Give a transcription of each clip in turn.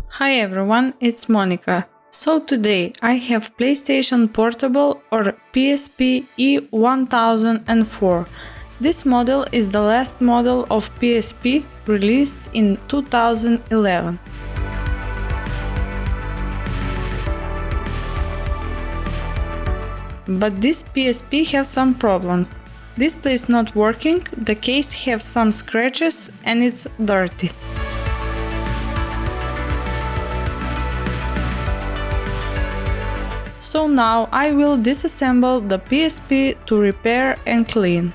Hi everyone, it's Monica. So today I have PlayStation Portable or PSP E1004. This model is the last model of PSP released in 2011. But this PSP has some problems. Display is not working, the case has some scratches and it's dirty. So now I will disassemble the PSP to repair and clean.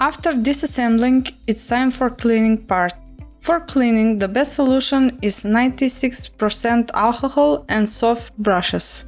After disassembling, it's time for cleaning part. For cleaning, the best solution is 96% alcohol and soft brushes.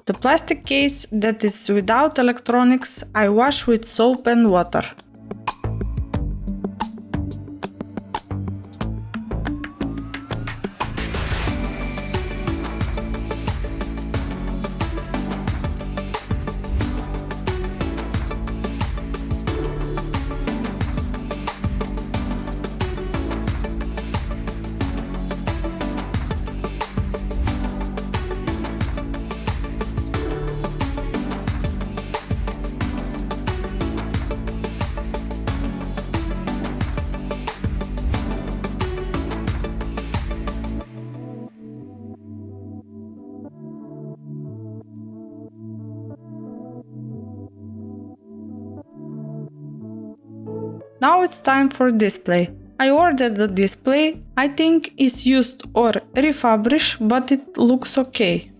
The plastic case that is without electronics I wash with soap and water. Now it's time for display. I ordered the display, I think it's used or refurbished, but it looks okay.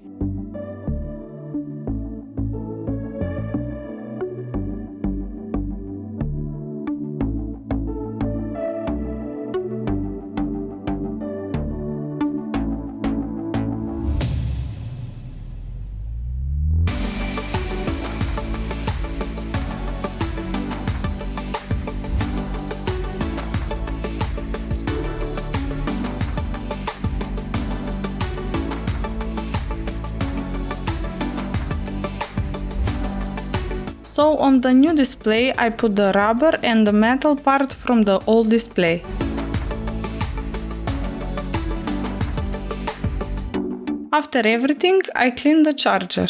So on the new display I put the rubber and the metal part from the old display. After everything, I clean the charger.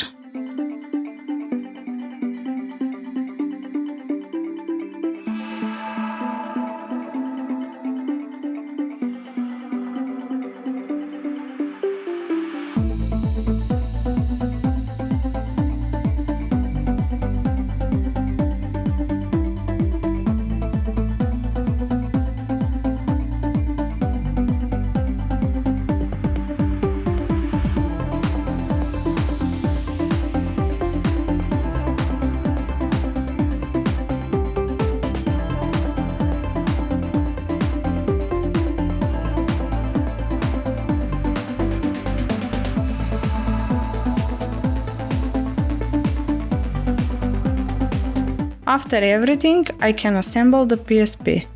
After everything, I can assemble the PSP.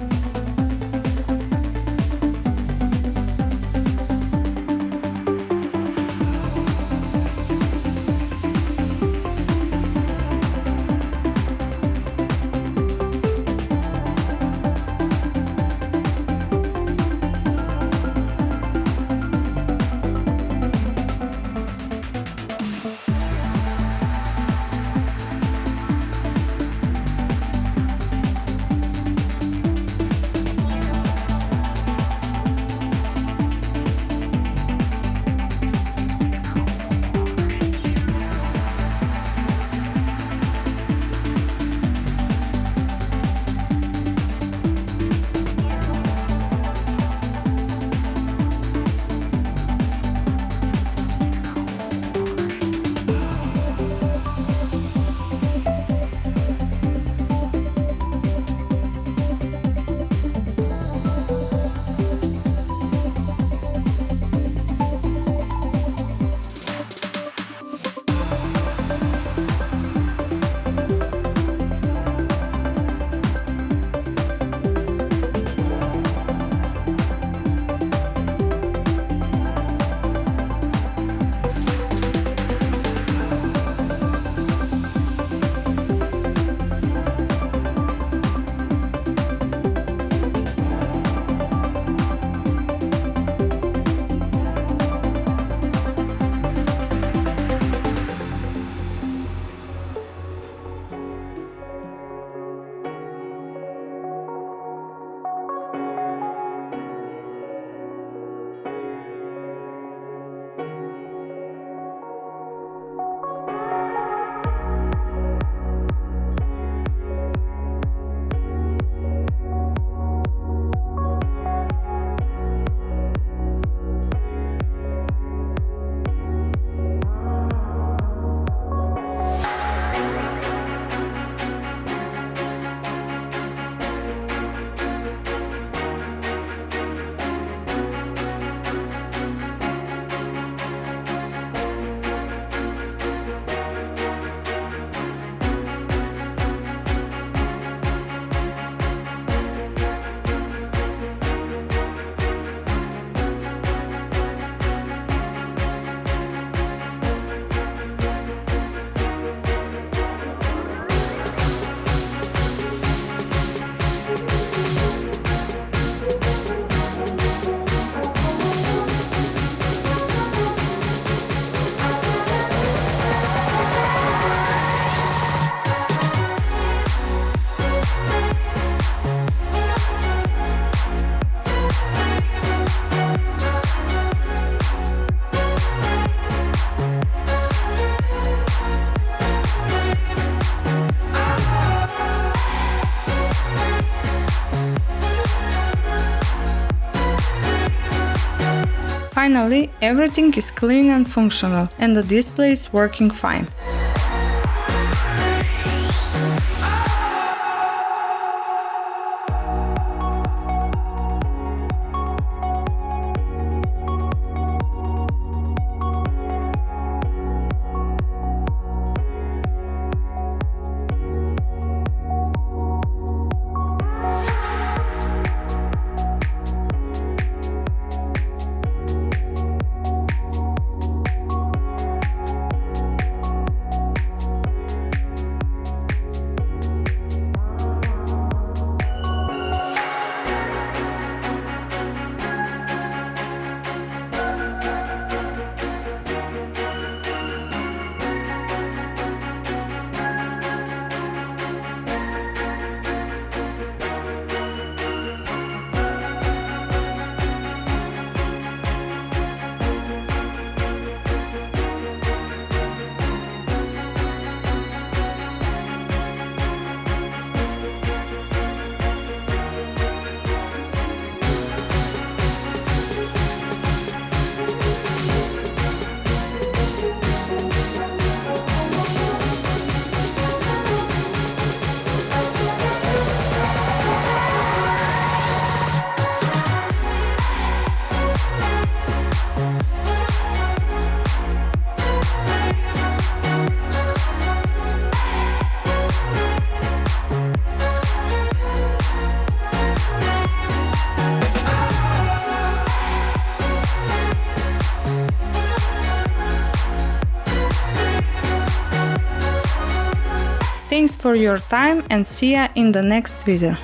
Finally, everything is clean and functional, and the display is working fine. Thanks for your time and see ya in the next video.